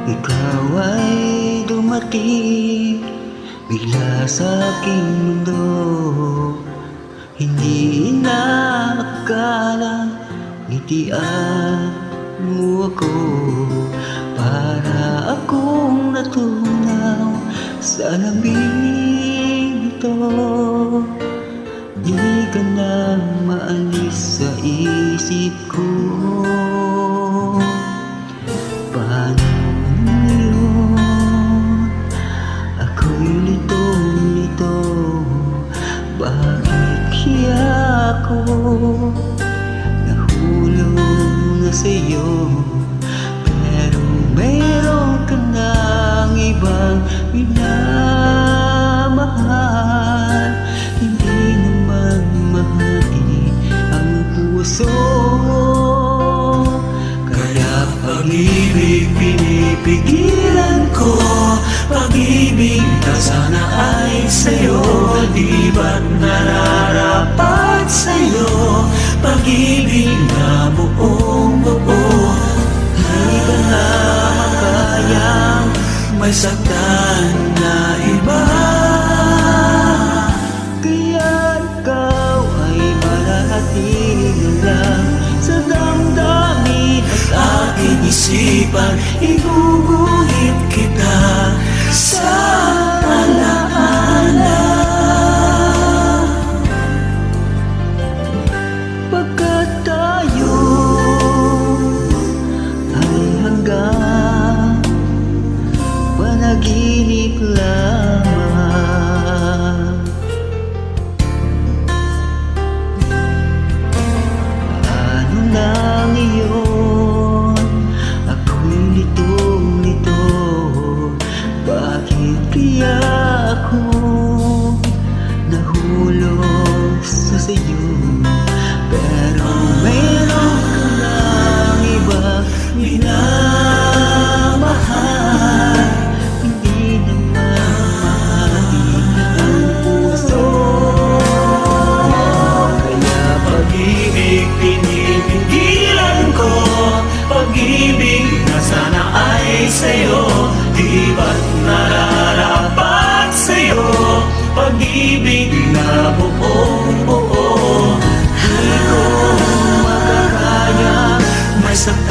Ikaw ay dumating bigla sa aking mundo. Hindi inaakala ngitian mo ako. Para akong natunaw sa lamig ito. Di ka na maalis sa isip ko. Paano ngayon? Ako'y litong-lito. Bakit kaya ako nahulog na sa'yo? Pero meron ka ng ibang minamahal. Hindi naman mahati ang puso. Kaya pag-ibig pinipigilan ko. Pag-ibig na sana ay sa'yo. Di ba't nararapat sa'yo? Pag-ibig na buong buo. Di ka na makayang may saktan na iba. Kaya ikaw ay mananatili na lang sa damdamin at aking isipan. Iguguhit kita sa alaala. Pagkat tayo ay hanggang panaginip lamang. Ano na ngayon? Ako'y litong-lito. Bakit kaya ako nahulog sa sayo? Pero meron ka ng ibang minamahal. Hindi naman mahati ang puso. Kaya pag-ibig pinipigilan ko. Pag-ibig na sana ay sa'yo. Di ba't nararapat sa'yo? Pag-ibig na buong buo. Di ko makakaya may saktan